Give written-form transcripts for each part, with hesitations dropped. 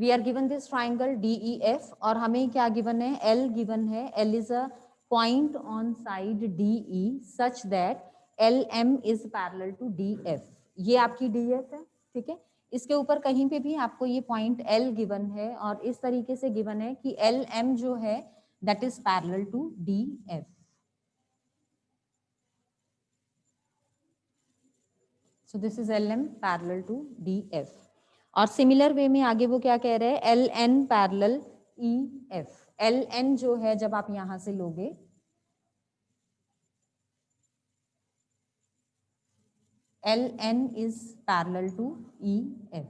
We are given this triangle DEF और हमें क्या गिवन है, L गिवन है। L is a point on side DE such that LM is parallel to DF। ये आपकी DF है, ठीक है। इसके ऊपर कहीं पे भी आपको ये पॉइंट L गिवन है और इस तरीके से गिवन है कि LM जो है that is parallel to DF। So this is LM parallel to DF। और सिमिलर वे में आगे वो क्या कह रहे हैं, LN पैरेलल EF। LN जो है जब आप यहां से लोगे, LN is parallel to EF।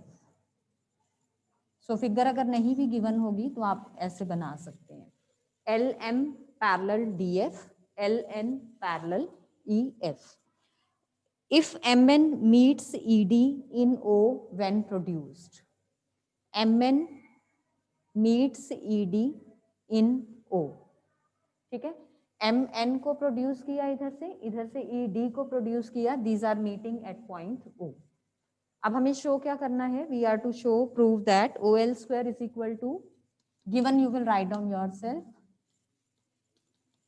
So figure अगर नहीं भी गिवन होगी तो आप ऐसे बना सकते हैं, LM parallel DF, LN parallel EF। If Mn meets ED in O when produced, Mn meets ED in O, ठीक है। Mn को प्रोड्यूस किया इधर से ED को प्रोड्यूस किया, these are meeting at point O। अब हमें शो क्या करना है, we are to show prove that OL square is equal to, given you will write down yourself,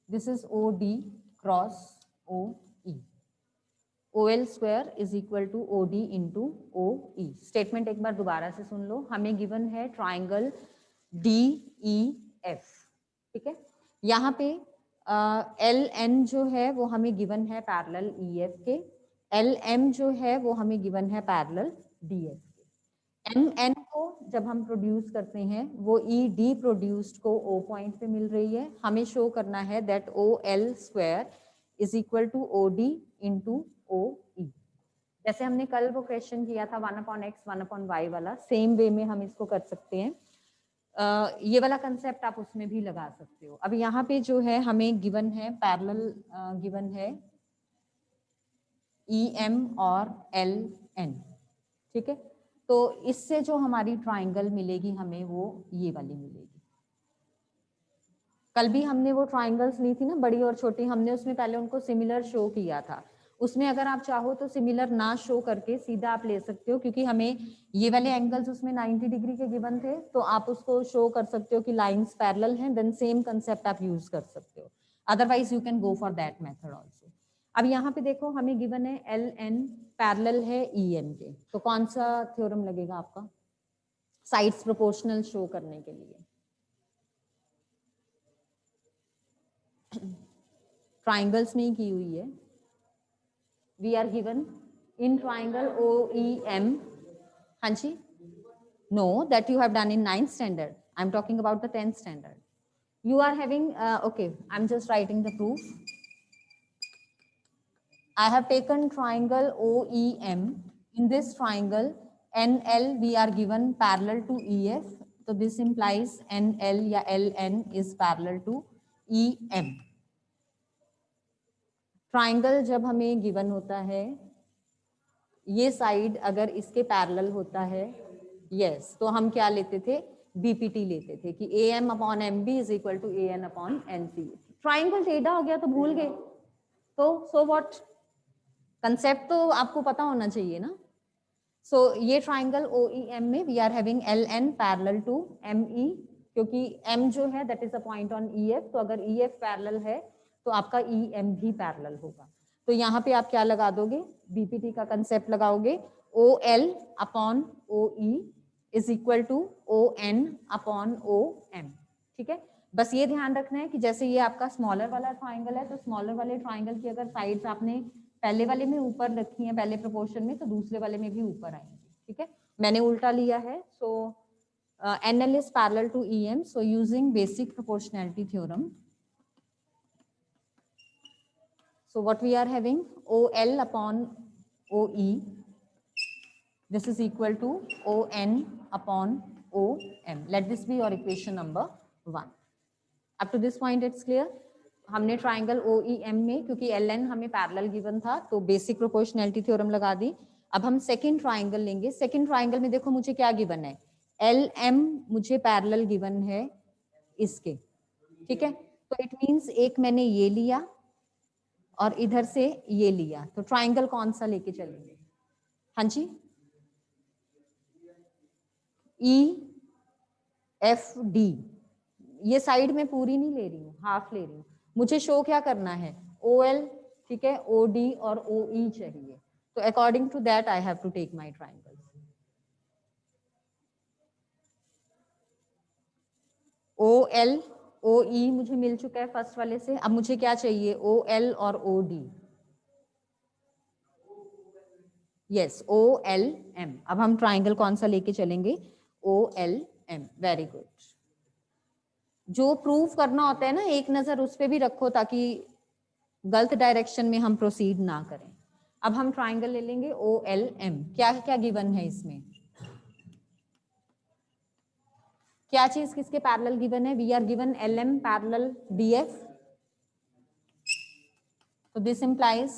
this is OD cross OE। OL square is equal to OD into OE। Statement एक बार दोबारा से सुन लो, हमें given है triangle DEF, ठीक है। यहाँ पे LN जो है वो हमें गिवन है पैरेलल EF के, LM जो है वो हमें गिवन है पैरेलल DF के। MN को जब हम प्रोड्यूस करते हैं वो ED प्रोड्यूस्ड को O पॉइंट पे मिल रही है, हमें शो करना है that OL square is equal to OD into OE। जैसे हमने कल वो क्वेश्चन किया था 1/x 1/y वाला, सेम वे में हम इसको कर सकते हैं। ये वाला कंसेप्ट आप उसमें भी लगा सकते हो। अब यहाँ पे जो है हमें गिवन है पैरेलल, गिवन है EM और LN, ठीक है। तो इससे जो हमारी ट्राइंगल मिलेगी हमें वो ये वाली मिलेगी। कल भी हमने वो ट्राइंगल्स ली थी ना, बड़ी और छोटी, हमने उसमें पहले उनको सिमिलर शो किया था। उसमें अगर आप चाहो तो सिमिलर ना शो करके सीधा आप ले सकते हो, क्योंकि हमें ये वाले एंगल्स उसमें 90 डिग्री के गिवन थे, तो आप उसको शो कर सकते हो कि लाइंस पैरेलल हैं, देन सेम कंसेप्ट आप यूज कर सकते हो। Otherwise you can go for that method also. अब यहाँ पे देखो हमें गिवन है LN पैरेलल है EM के, तो कौन सा थ्योरम लगेगा आपका साइड्स प्रोपोर्शनल शो करने के लिए? ट्राइंगल्स में ही की हुई है। We are given in triangle OEM, हाँ जी, no that you have done in 9th standard, I am talking about the 10th standard। You are having okay, I'm just writing the proof. I have taken triangle OEM. In this triangle NL we are given parallel to EF, so this implies NL या LN is parallel to EM। Triangle जब हमें given होता है, ये side अगर इसके parallel होता है, यस, तो हम क्या लेते थे, BPT लेते थे कि AM upon MB is equal to AN upon NC। Triangle टेढ़ा हो गया तो भूल गए, तो सो व्हाट, कंसेप्ट तो आपको पता होना चाहिए ना। सो ये ट्राइंगल OEM में we are having LN parallel to ME, क्योंकि M जो है that is a point on EF, तो अगर EF पैरेलल है तो आपका EM भी पैरेलल होगा। तो यहाँ पे आप क्या लगा दोगे, BPT का कंसेप्ट लगाओगे, OL upon OE is equal to ON upon OM, ठीक है। बस ये ध्यान रखना है कि जैसे ये आपका स्मॉलर वाला ट्राइंगल है, तो स्मॉलर वाले ट्राइंगल की अगर साइड्स आपने पहले वाले में ऊपर रखी है पहले प्रोपोर्शन में, तो दूसरे वाले में भी ऊपर आएंगे, ठीक है। मैंने उल्टा लिया है, सो NL is parallel to EM, so using basic proportionality theorem, so what we are having, OL upon OE, this is equal to ON upon OM। let this be your equation number 1। up to this point it's clear। हमने triangle OEM में, क्योंकि LN हमें parallel given था, तो basic proportionality theorem लगा दी। अब हम second triangle लेंगे। सेकंड ट्राइंगल में देखो मुझे क्या गिवन है, LM मुझे पैरेलल गिवन है इसके, ठीक है। तो इट मींस एक मैंने ये लिया और इधर से ये लिया, तो ट्राइंगल कौन सा लेके चलेंगे, हाँ जी, एफ डी, ये साइड में पूरी नहीं ले रही हूँ, हाफ ले रही हूँ। मुझे शो क्या करना है, ओ एल, ठीक है, ओ डी और ओ ई चाहिए, तो according to that I have to take my triangle. O L O E मुझे मिल चुका है फर्स्ट वाले से, अब मुझे क्या चाहिए, ओ एल और O D. Yes, O L M. अब हम ट्राइंगल कौन सा लेके चलेंगे, O L M, very good. जो प्रूव करना होता है ना, एक नजर उस पर भी रखो ताकि गलत डायरेक्शन में हम प्रोसीड ना करें। अब हम ट्राइंगल ले लेंगे ओ एल एम। क्या क्या गिवन है इसमें, क्या चीज किसके पैरेलल गिवन है, we are given L M parallel D F, तो this implies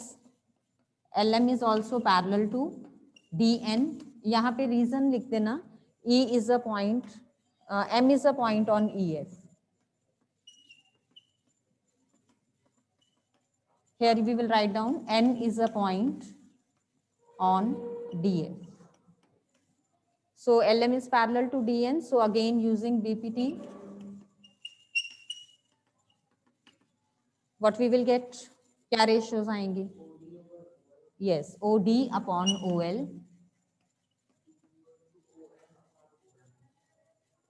L M is also parallel to D N. यहाँ पे रीजन लिख देना, E is a point, M is a point on E F. Here we will write down N is a point on DF. So LM is parallel to DN. So again using BPT, what we will get? क्या ratios आएंगी? Yes, OD upon OL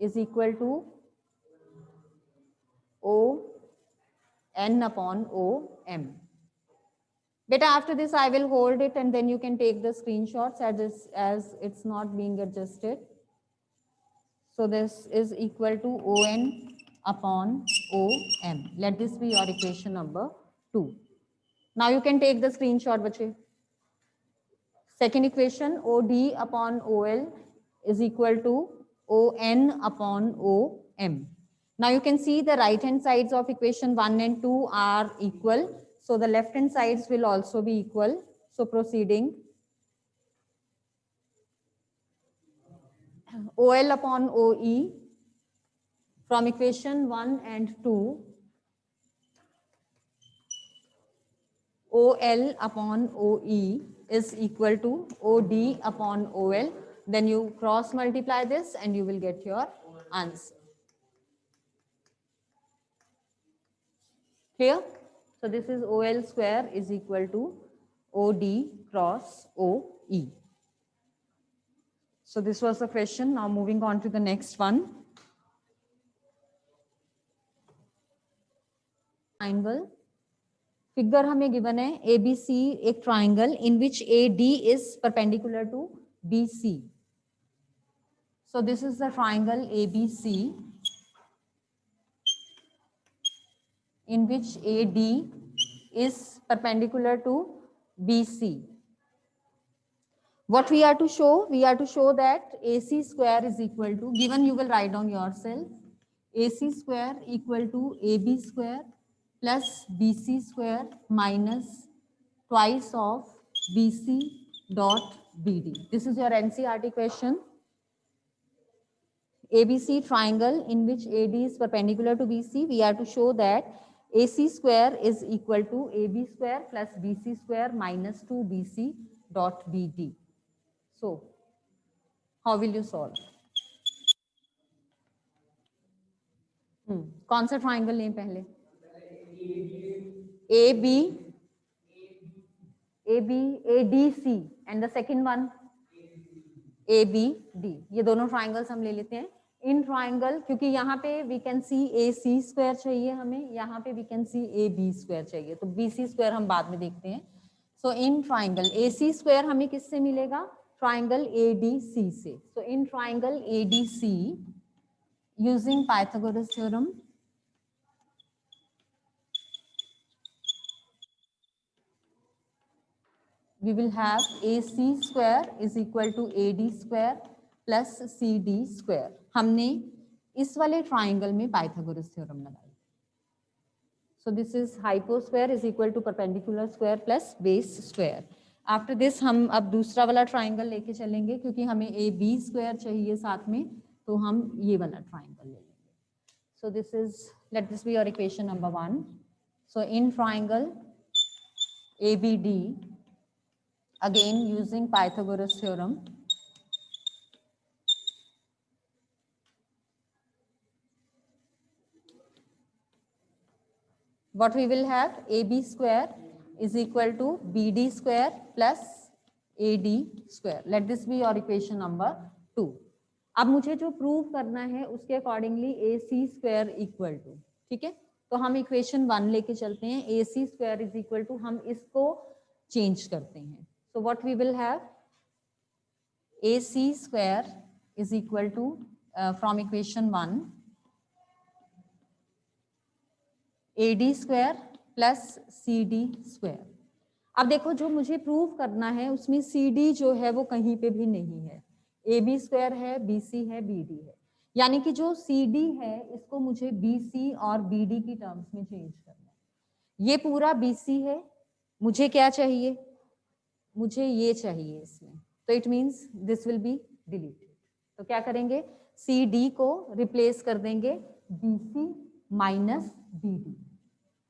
is equal to ON upon OM. Beta, after this I will hold it and then you can take the screenshots as it's not being adjusted. So this is equal to ON upon OM. Let this be your equation number 2. Now you can take the screenshot, bache. Second equation, OD upon OL is equal to ON upon OM. Now you can see the right hand sides of equation 1 and 2 are equal. So the left hand sides will also be equal. So proceeding, OL upon OE from equation 1 and 2, OL upon OE is equal to OD upon OL. Then you cross multiply this and you will get your answer. Clear? So this is OL square is equal to OD cross OE. So this was the question. Now moving on to the next one. Triangle. Figure हमें given है ABC एक triangle in which AD is perpendicular to BC. So this is the triangle ABC in which AD is perpendicular to BC. What we are to show? We are to show that AC square is equal to, given you will write down yourself, AC square equal to AB square plus BC square minus twice of BC dot BD. This is your NCERT question. ABC triangle in which AD is perpendicular to BC, we are to show that AC square is equal to AB square plus BC square minus 2BC dot BD. So, how will you solve? कौन सा triangle लें पहले? ADC and the second one ABD. ये दोनों triangles हम ले लेते हैं. इन ट्राइंगल, क्योंकि यहाँ पे we can see AC square चाहिए हमें, यहाँ पे we can see AB square चाहिए, तो BC स्क्वायर हम बाद में देखते हैं. So in triangle AC square हमें किससे मिलेगा? ट्राइंगल ADC से. So in triangle ADC using Pythagoras theorem, we will have AC square is equal to AD square plus CD square. हमने इस वाले ट्राइंगल में पाइथागोरस थ्योरम लगाई. So this is hypo square is equal to perpendicular square plus base square. After this हम अब दूसरा वाला triangle लेके चलेंगे, क्योंकि हमें AB square चाहिए साथ में, तो हम ये वाला ट्राइंगल ले लेंगे. So this is, let this be your equation number 1. So in triangle ABD, again using Pythagoras theorem, what we will have AB square is equal to BD square plus AD square. Let this be your equation number 2. अब मुझे जो prove करना है उसके accordingly AC square equal to, ठीक है, तो हम इक्वेशन 1 लेके चलते हैं. AC square is equal to, हम इसको चेंज करते हैं. So what we will have, AC square is equal to from equation 1 AD square plus CD square. अब देखो जो मुझे प्रूव करना है उसमें CD जो है वो कहीं पे भी नहीं है. AB स्क्वायर है, BC है, BD है, यानी कि जो CD है इसको मुझे BC और BD की टर्म्स में चेंज करना है. ये पूरा BC है, मुझे क्या चाहिए, मुझे ये चाहिए इसमें, तो it means this will be deleted. तो क्या करेंगे, CD को रिप्लेस कर देंगे BC माइनस BD.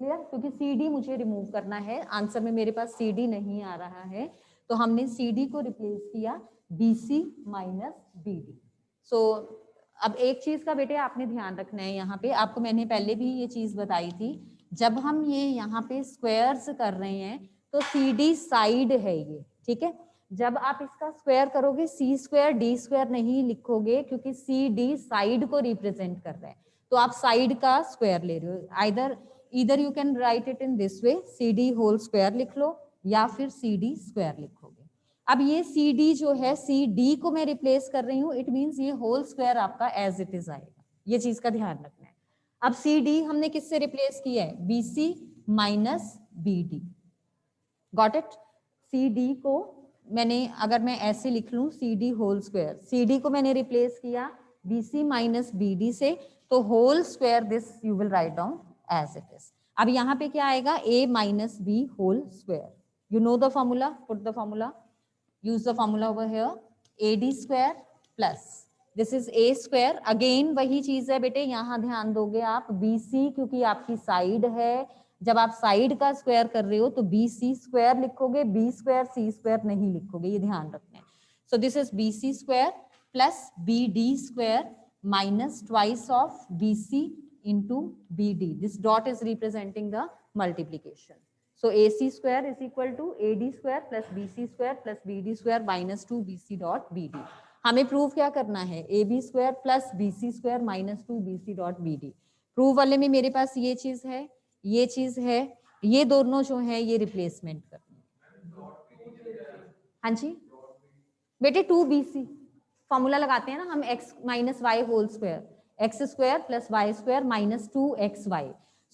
क्लियर, क्योंकि CD मुझे रिमूव करना है. आंसर में मेरे पास CD नहीं आ रहा है, तो हमने CD को रिप्लेस किया BC माइनस BD. सो अब एक चीज का बेटे आपने ध्यान रखना है, यहाँ पे आपको मैंने पहले भी ये चीज बताई थी, जब हम ये यहाँ पे स्क्वायर्स कर रहे हैं तो CD साइड है ये, ठीक है. जब आप इसका स्क्वायर करोगे C स्क्वायर D स्क्वायर नहीं लिखोगे, क्योंकि CD साइड को रिप्रेजेंट कर रहा है, तो आप साइड का स्क्वायर ले रहे हो. either you can write it in this way, CD whole square लिख लो या फिर CD स्क्वायर लिखोगे. अब ये CD जो है CD को मैं रिप्लेस कर रही हूँ, इट मींस ये होल स्क्वायर आपका एज इट इज आएगा. ये चीज का ध्यान रखना है. अब CD हमने किससे रिप्लेस किया है, BC minus BD. Got it. CD को मैंने, अगर मैं ऐसे लिख लूं CD होल स्क्वायर, CD को मैंने रिप्लेस किया BC माइनस BD से, तो whole square this you will write down as it is. अब यहाँ पे क्या आएगा, a minus b whole square. You know the formula, put the formula, use the formula over here. AD square plus this is a square. Again वही चीज है बेटे, यहाँ ध्यान दोगे आप BC, क्योंकि आपकी साइड है. जब आप साइड का स्क्वायर कर रहे हो तो BC स्क्वायर लिखोगे, B स्क्वायर C स्क्वायर नहीं लिखोगे, ये ध्यान रखना है. So this is BC square plus BD square minus twice of BC into BD. This dot is representing the multiplication. So AC square is equal to AD square plus BC square plus BD square minus 2BC dot BD. हमें prove क्या करना है, AB square plus BC square minus 2BC dot BD. Prove वाले में मेरे पास ये चीज है, ये चीज है, ये दोनों जो है ये रिप्लेसमेंट करनी है. हाँ जी बेटे, 2BC फॉर्मूला लगाते हैं ना हम, x minus Y whole square, x square plus y square minus 2xy.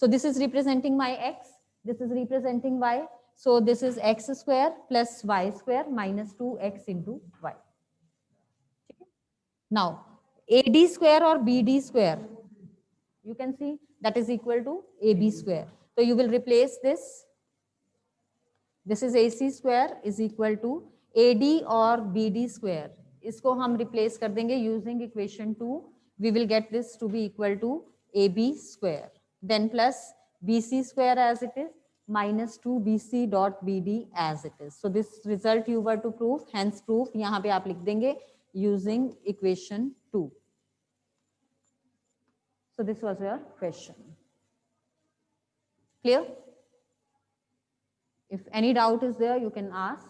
So this is representing my x, this is representing y. So this is x square plus y square minus 2x into y. Now AD square or BD square, you can see that is equal to AB square. So you will replace this. This is AC square is equal to AD or BD square. इसको हम replace कर देंगे using equation 2. We will get this to be equal to AB square, then plus BC square as it is minus 2BC dot BD as it is. So this result you were to prove, hence proof यहाँ पे आप लिख देंगे using equation 2. So this was your question. Clear? If any doubt is there, you can ask.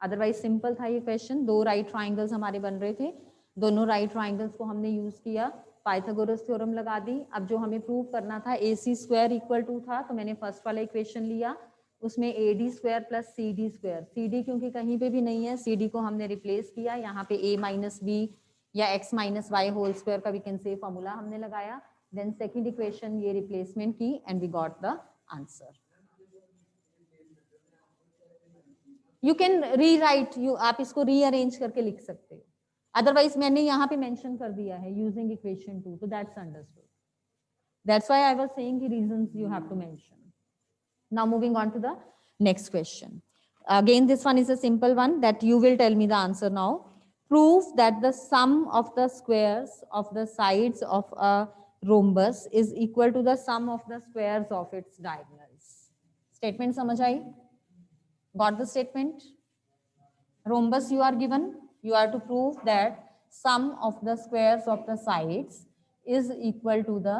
Otherwise simple था ये question. 2 right triangles हमारे बन रहे थे, दोनों राइट ट्राइंगल्स को हमने यूज किया, पाइथागोरस थ्योरम लगा दी. अब जो हमें प्रूव करना था AC स्क्वायर इक्वल टू था, तो मैंने फर्स्ट वाला इक्वेशन लिया, उसमें AD square plus CD square. CD क्योंकि कहीं पे भी नहीं है, CD को हमने रिप्लेस किया, यहाँ पे A माइनस B या x minus Y whole square का वी कैन से फॉर्मूला हमने लगाया. देन सेकेंड इक्वेशन ये रिप्लेसमेंट की and we got the answer. You can rewrite, आप इसको रीअरेंज करके लिख सकते हो, अदरवाइज मैंने यहाँ पे मेंशन कर दिया है यूजिंग इक्वेशन 2, तो that's understood. That's why I was saying the reasons you have to mention. Now moving on to the next question. Again this one is a simple one that you will tell me the answer now. Prove that the sum of the squares of the sides of a rhombus is equal to the sum of the squares of its diagonals. Statement समझ आई? Got the statement? Rhombus you are given, you are to prove that sum of the squares of the sides is equal to the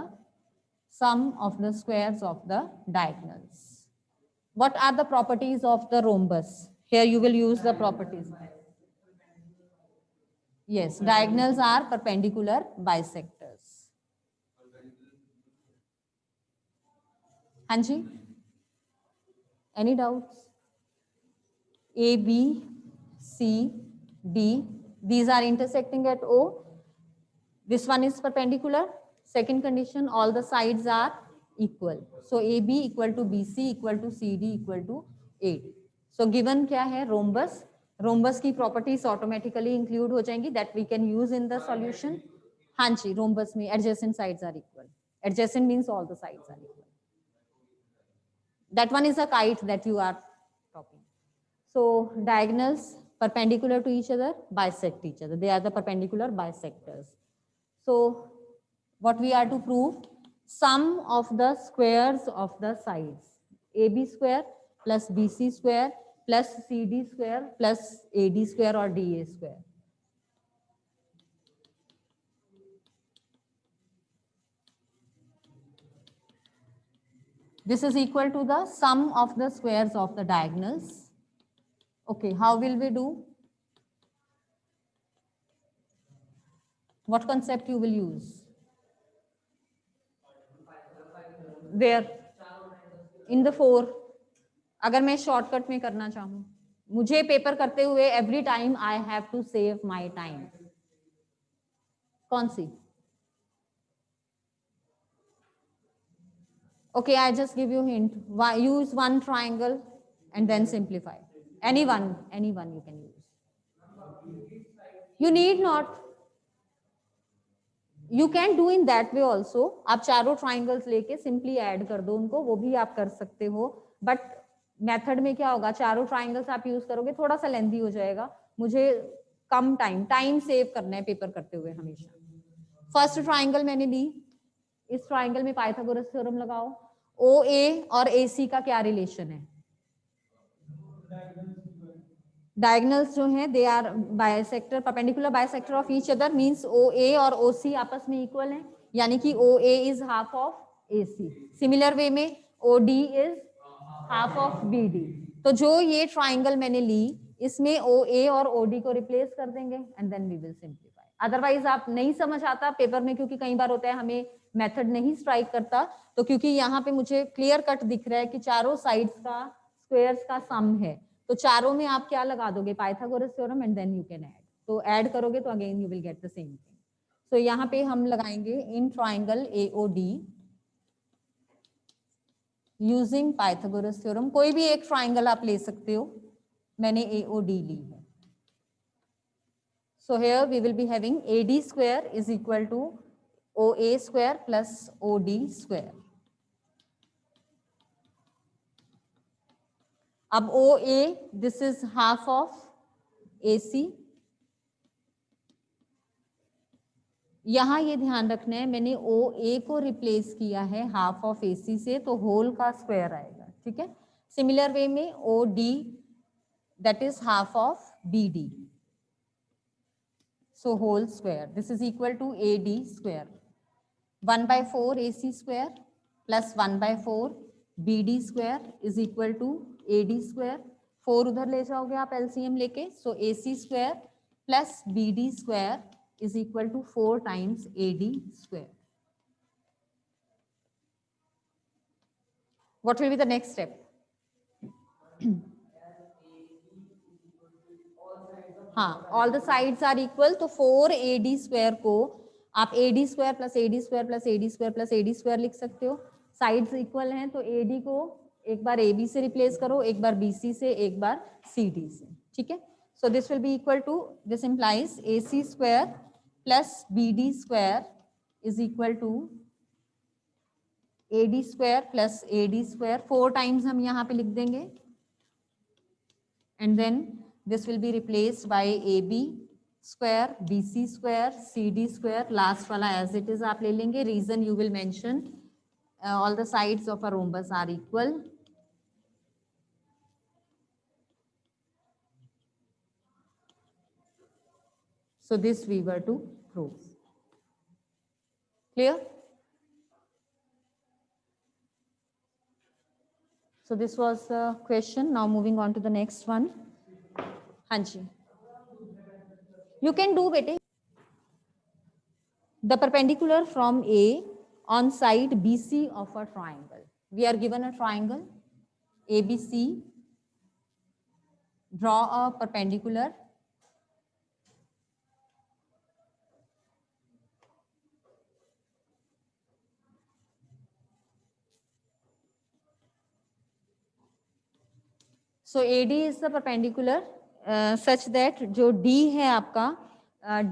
sum of the squares of the diagonals. What are the properties of the rhombus? Here you will use the properties. Yes, diagonals are perpendicular bisectors. हाँ जी, any doubts? A, B, C, D, these are intersecting at O. This one is perpendicular. Second condition, all the sides are equal. So AB equal to BC equal to CD equal to AD. So given क्या है rhombus, rhombus की properties automatically include हो जाएंगी that we can use in the solution. हाँ जी, rhombus में adjacent sides are equal. Adjacent means all the sides are equal. That one is a kite that you are talking. So diagonals perpendicular to each other bisect each other. They are the perpendicular bisectors. So what we are to prove? Sum of the squares of the sides. AB square plus BC square plus CD square plus AD square or DA square. This is equal to the sum of the squares of the diagonals. Okay, how will we do? What concept you will use? Where? In the 4. अगर मैं shortcut में करना चाहूँ, मुझे paper करते हुए every time I have to save my time, कौन सी? Okay, I just give you a hint. Use one triangle and then simplify. Anyone you can use. You need not. You can do in that way also. आप चारों triangles लेके simply add कर दो उनको, वो भी आप कर सकते हो. But method में क्या होगा? चारों triangles आप use करोगे, थोड़ा सा lengthy हो जाएगा. मुझे कम time save करना है पेपर करते हुए हमेशा. First triangle मैंने ली. इस ट्राइंगल में पाइथागोरस थ्योरम लगाओ. OA और AC का क्या रिलेशन है? डायगोनल्स जो हैं they are bisector, perpendicular bisector of each other, means OA और OC आपस में इक्वल हैं, यानी कि OA is half of AC. Similar way में OD is half of BD. तो जो ये ट्राइंगल मैंने ली इसमें OA और OD को रिप्लेस कर देंगे and then we will simplify. Otherwise आप नहीं समझ आता पेपर में, क्योंकि कई बार होता है हमें मेथड नहीं स्ट्राइक करता, तो क्योंकि यहाँ पे मुझे क्लियर कट दिख रहा है कि चारों साइड्स का स्क्वायर्स का सम है, तो चारों में आप क्या लगा दोगे? Pythagoras theorem and then you can add. तो ऐड करोगे तो again you will get the same thing. So यहाँ पे हम लगाएंगे in triangle AOD using Pythagoras theorem. कोई भी एक ट्राइंगल आप ले सकते हो, मैंने AOD ली है. So here we will be having AD square is equal to OA square plus OD square. अब OA, this is half of AC. यहाँ ये ध्यान रखना है, मैंने OA को रिप्लेस किया है हाफ ऑफ AC से, तो होल का स्क्वायर आएगा. ठीक है. सिमिलर वे में OD that is half of BD. So whole square. This is equal to AD square. 1/4 AC square plus 1/4 BD square is equal to AD square. 4 उधर ले जाओगे आप LCM लेके. So AC square plus BD square is equal to 4 times AD square. What will be the next step? हाँ, all the sides are equal, तो 4AD square को आप AD square plus AD square plus AD square plus AD square लिख सकते हो. Sides equal हैं तो AD को एक बार AB से रिप्लेस करो, एक बार BC से, एक बार CD से. ठीक है. So this will be equal to, this implies AC square plus BD square is equal to AD square plus AD square. 4 times हम यहाँ पे लिख देंगे and then this will be replaced by AB square, BC square, CD square. Last वाला as it is आप ले लेंगे. Reason you will mention all the sides of a rhombus are equal. So this we were to prove. Clear? So this was the question. Now moving on to the next one. हाँ जी, you can do बेटे. The perpendicular from A on side BC of a triangle. We are given a triangle ABC. Draw a perpendicular. So AD is the perpendicular such that जो D है आपका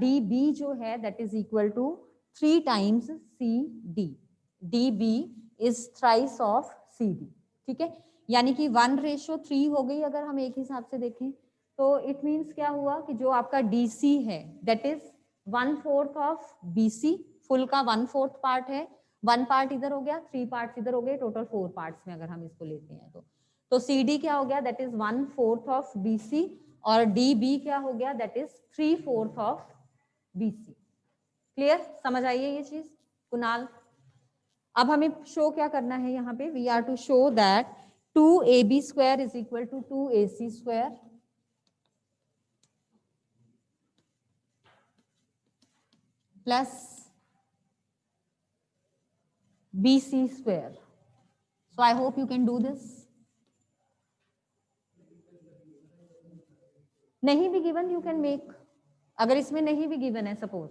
DB जो है that is equal to 3 times CD. DB is thrice of CD. ठीक है, यानी कि 1:3 हो गई अगर हम एक हिसाब से देखें तो इट मीन्स क्या हुआ कि जो आपका DC है that is 1/4 of BC. Full का 1/4 पार्ट है, 1 पार्ट इधर हो गया, 3 पार्ट्स इधर हो गए, टोटल 4 पार्ट्स में अगर हम इसको लेते हैं तो CD क्या हो गया दैट इज 1/4 ऑफ BC और DB क्या हो गया that is 3/4 of BC. Clear, समझ आइए ये चीज कुणाल. अब हमें शो क्या करना है यहाँ पे, we are to show that 2AB square is equal to 2AC square plus BC square. So I hope you can do this. नहीं भी गिवन यू कैन मेक. अगर इसमें नहीं भी गिवन है सपोज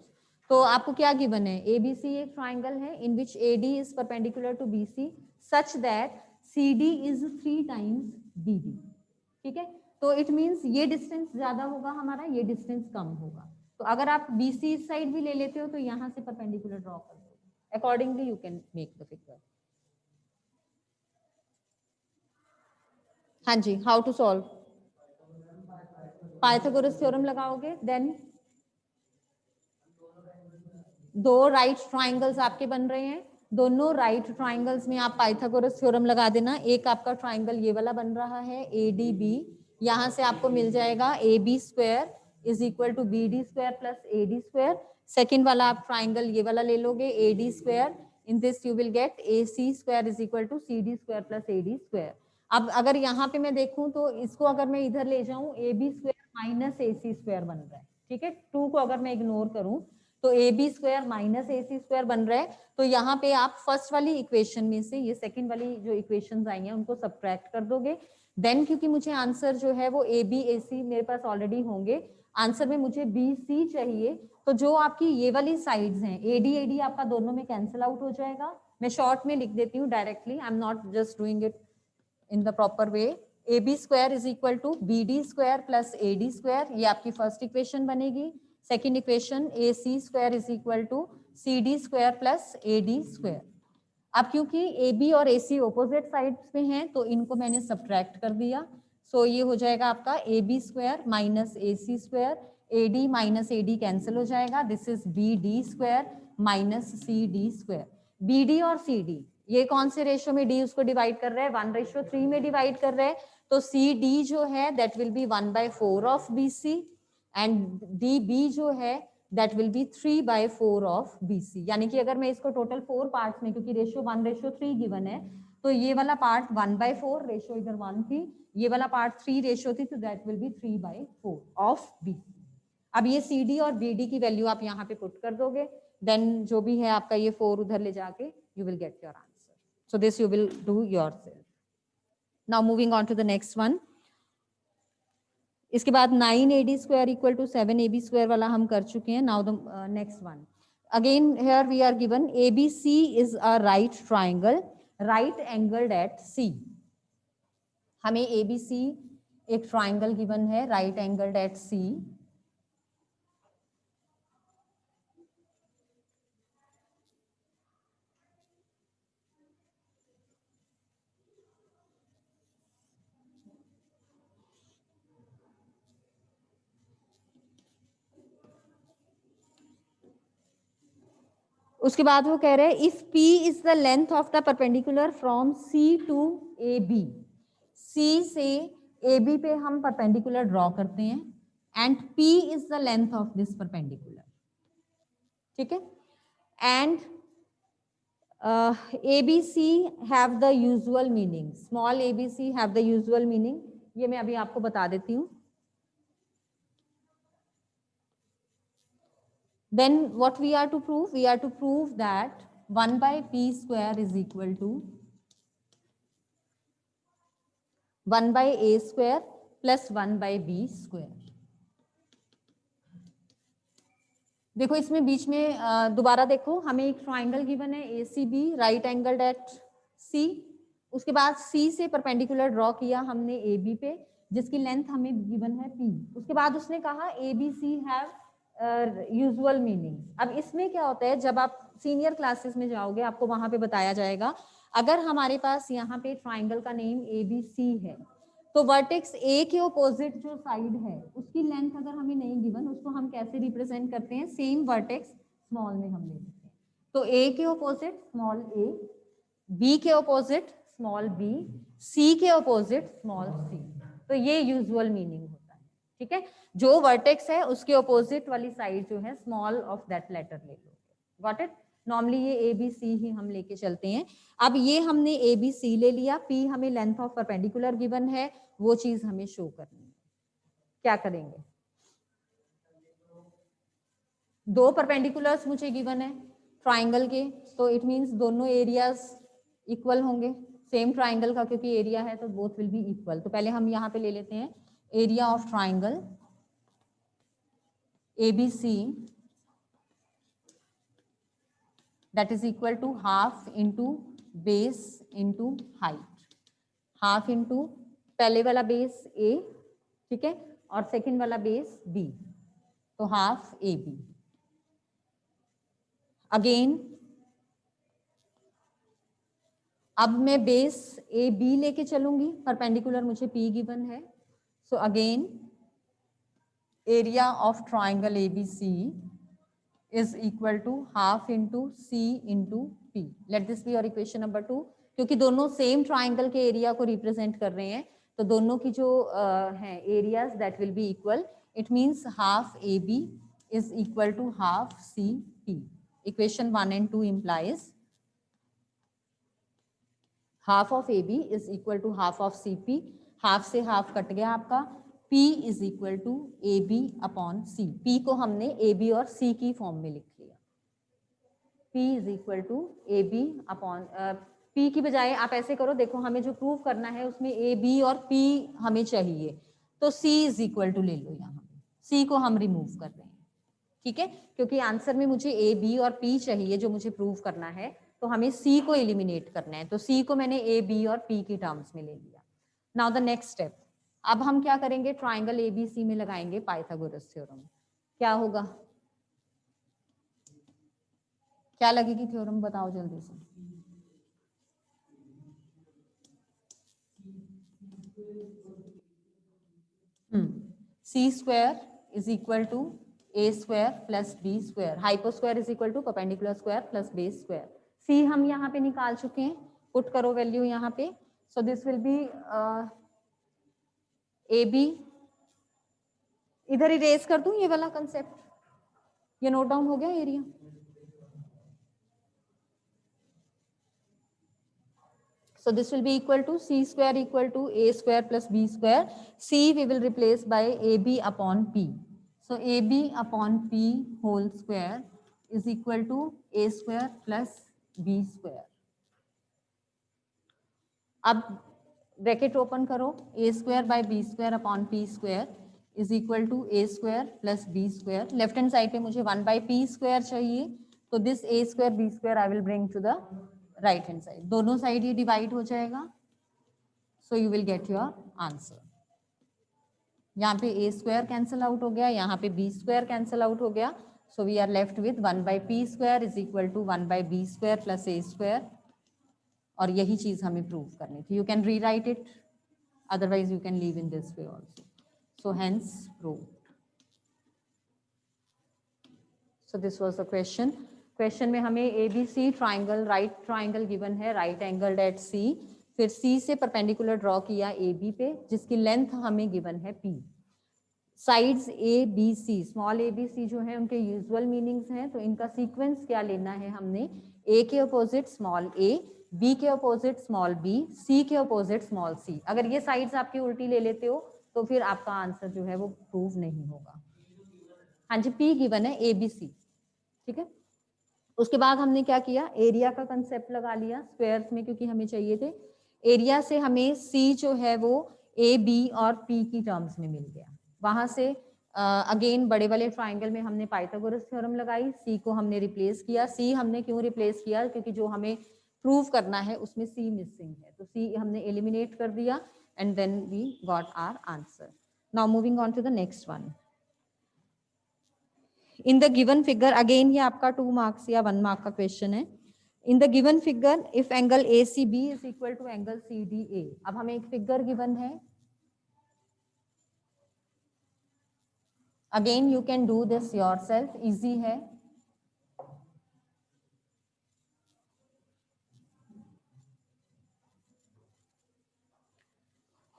तो आपको क्या गिवन है, ABC एक ट्राइंगल है in which AD is perpendicular to BC such that CD is 3 times DB. ठीक है, तो इट मींस ये डिस्टेंस ज्यादा होगा हमारा, ये डिस्टेंस कम होगा. तो अगर आप BC इस साइड भी ले लेते हो तो यहाँ से परपेंडिकुलर ड्रॉ कर दो, accordingly you can make the figure. हाँ जी, how to solve. Pythagoras theorem लगाओगे, देन 2 राइट ट्राइंगल्स आपके बन रहे हैं, दोनों राइट ट्राइंगल्स में आप पाइथागोरस थ्योरम लगा देना. एक आपका ट्राइंगल ये वाला बन रहा है ADB, यहाँ से आपको मिल जाएगा AB square is equal to BD square plus AD square. Second वाला आप ट्राइंगल ये वाला ले लोगे AD square, in this you will get AC square is equal to CD square plus AD square. अब अगर यहाँ पे मैं देखूं तो इसको अगर मैं इधर ले जाऊं AB square minus AC square बन रहा है. ठीक है, 2 को अगर मैं इग्नोर करूं तो AB square minus AC square बन रहा है. तो यहाँ पे आप फर्स्ट वाली इक्वेशन में से ये सेकंड वाली जो इक्वेशंस आई हैं उनको सब्ट्रैक्ट कर दोगे. देन क्योंकि मुझे आंसर जो है वो AB AC मेरे पास ऑलरेडी होंगे, आंसर में मुझे BC चाहिए, तो जो आपकी ये वाली साइड्स हैं AD AD आपका दोनों में कैंसिल आउट हो जाएगा. मैं शॉर्ट में लिख देती हूँ directly, I am not just doing it in the proper way. AB square is equal to BD square plus AD square, ये आपकी फर्स्ट इक्वेशन बनेगी. Second equation AC square is equal to CD square plus AD square. अब क्योंकि AB और AC opposite sides पे हैं तो इनको मैंने सब्ट्रैक्ट कर दिया. सो ये हो जाएगा आपका AB square minus AC square, AD minus AD cancel हो जाएगा, this is BD square minus CD square. BD और CD ये कौन से रेशियो में D उसको डिवाइड कर रहा है, 1:3 में डिवाइड कर रहा है. तो CD जो है that will be 1/4 of BC and DB जो है that will be 3/4 of BC. यानी कि अगर मैं इसको टोटल 4 पार्ट्स में, क्योंकि रेशियो 1:3 गिवन है, तो ये वाला पार्ट 1/4 रेशियो इधर 1 थी, ये वाला पार्ट 3 रेशियो थी, तो that will be 3/4 of BC. अब ये CD और BD की वैल्यू आप यहाँ पे पुट कर दोगे, देन जो भी है आपका ये 4 उधर ले जाके you will get your answer. So this you will do yourself. Now moving on to the next one. इसके बाद 9AD square equal to 7AB square वाला हम कर चुके हैं. Now the next one. Again here we are given ABC is a right triangle, right angled at C. हमें ABC एक triangle given है right angled at C. उसके बाद वो कह रहे हैं if P is the length of the perpendicular from C to AB. C से AB पे हम परपेंडिकुलर ड्रॉ करते हैं and P is the length of this perpendicular. ठीक है, and ABC have the usual meaning, small ABC have the usual meaning, ये मैं अभी आपको बता देती हूँ. Then what we are to prove? We are to prove that 1 by p square is equal to 1 by a square plus 1 by b square. देखो इसमें बीच में दोबारा देखो, हमें एक ट्राइंगल गिवन है ACB, right angled at C. उसके बाद C से परपेंडिकुलर ड्रॉ किया हमने AB पे, जिसकी लेंथ हमें गिवन है P. उसके बाद उसने कहा ABC हैव यूजुअल मीनिंग. अब इसमें क्या होता है, जब आप सीनियर क्लासेस में जाओगे आपको वहां पे बताया जाएगा, अगर हमारे पास यहाँ पे ट्राइंगल का नेम ABC है तो वर्टेक्स A के ऑपोजिट जो साइड है उसकी लेंथ अगर हमें नहीं गिवन, उसको हम कैसे रिप्रेजेंट करते हैं, सेम वर्टेक्स स्मॉल में हम ले लेते हैं. तो A के ऑपोजिट स्मॉल a, B के ऑपोजिट स्मॉल b, C के ऑपोजिट स्मॉल c. तो ये यूजुअल मीनिंग होता है. ठीक है, जो वर्टेक्स है उसके ऑपोजिट वाली साइड जो है स्मॉल ऑफ दैट लेटर ले लो. Got it. नॉर्मली ये ABC ही हम लेके चलते हैं. अब ये हमने ABC ले लिया, P हमें लेंथ ऑफ परपेंडिकुलर गिवन है, वो चीज हमें शो करनी है. क्या करेंगे, दो परपेंडिकुलर्स मुझे गिवन है ट्राइंगल के, तो इट मींस दोनों एरियाज इक्वल होंगे सेम ट्राइंगल का, क्योंकि एरिया है तो बोथ विल बी इक्वल. तो पहले हम यहाँ पे ले लेते हैं area of triangle ABC, that is equal to half into base into height. Half into पहले वाला बेस A, ठीक है, और सेकंड वाला बेस B, तो हाफ AB. अगेन अब मैं बेस AB लेके चलूंगी, परपेंडिकुलर मुझे P गिवन है. So again area of triangle ABC is equal to half into C into P. Let this be your equation number 2. क्योंकि दोनों same triangle के area को represent कर रहे हैं, तो दोनों की जो हैं areas that will be equal. It means half AB is equal to half CP. Equation 1 and 2 implies half of AB is equal to half of CP. Half से हाफ कट गया आपका. P is equal to AB upon C. P को हमने AB और C की form में लिख लिया. P is equal to AB upon P की बजाय आप ऐसे करो, देखो हमें जो प्रूव करना है उसमें AB और P हमें चाहिए, तो C is equal to ले लो. यहाँ C को हम रिमूव कर रहे हैं. ठीक है, क्योंकि आंसर में मुझे AB और P चाहिए जो मुझे प्रूव करना है, तो हमें C को एलिमिनेट करना है. तो C को मैंने AB और P की टर्म्स में ले लिया. नाउ द नेक्स्ट स्टेप, अब हम क्या करेंगे, ट्राइंगल ABC में लगाएंगे पाइथागोरस थ्योरम. क्या होगा, क्या लगेगी थ्योरम, बताओ जल्दी से. C square is equal to A square plus B square, hypo square is equal to perpendicular square plus base square. C हम यहाँ पे निकाल चुके हैं, पुट करो वैल्यू यहाँ पे. So this will be AB. इधर इरेज कर दूं ये वाला कंसेप्ट, ये नोट डाउन हो गया area. So this will be equal to C square equal to A square plus B square. C we will replace by AB upon P. So AB upon P whole square is equal to A square plus B square. अब bracket open करो, A square by B square upon P square is equal to A square plus B square. Left hand side पे मुझे 1 by P square चाहिए, तो this A square B square I will bring to the right hand side. दोनों side ये divide हो जाएगा, so you will get your answer. यहाँ पे A स्क्वायर कैंसिल आउट हो गया, यहाँ पे B स्क्वायर कैंसिल आउट हो गया. So we are left with 1 by P square is equal to 1 by B square plus A square. और यही चीज हमें प्रूव करनी थी. You can rewrite it, otherwise you can leave in this way also. So hence proved. So this was the question. Question में हमें ABC triangle, right triangle given है, right angled at C. फिर C से perpendicular draw किया AB पे, जिसकी length हमें given है P. Sides A B C, small A B C जो है उनके यूजुअल मीनिंग्स हैं, तो इनका सीक्वेंस क्या लेना है हमने, ए के अपोजिट स्मॉल ए, बी के अपोजिट स्मॉल बी, सी के अपोजिट स्मॉल सी। अगर ये साइड्स आपकी उल्टी ले लेते हो तो फिर आपका आंसर जो है वो प्रूव नहीं होगा। हाँ जी, पी गिवन है ए बी सी, ठीक है। उसके बाद हमने क्या किया, एरिया का कंसेप्ट लगा लिया स्क्वायर्स में, क्योंकि हमें चाहिए थे। एरिया से हमें सी जो है वो ए बी और पी की टर्म्स में मिल गया। वहां से अगेन बड़े वाले ट्राइंगल में हमने पाइथागोरस थ्योरम लगाई, सी को हमने रिप्लेस किया। सी हमने क्यों रिप्लेस किया, क्योंकि जो हमें प्रूव करना है उसमें सी मिसिंग है, तो सी हमने एलिमिनेट कर दिया and then we got our answer. Now moving on to the next one. In the given figure, again ये आपका 2 मार्क्स या 1 मार्क का क्वेश्चन है। In the given figure if angle A C B is equal to angle C D A. अब हमें एक figure given है, again you can do this yourself, easy है।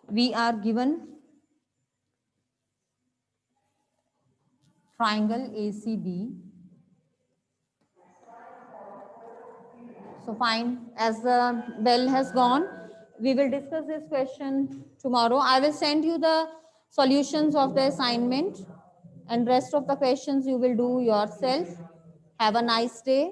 We are given triangle ACB. So fine, as the bell has gone, we will discuss this question tomorrow. I will send you the solutions of the assignment and rest of the questions you will do yourself. Have a nice day.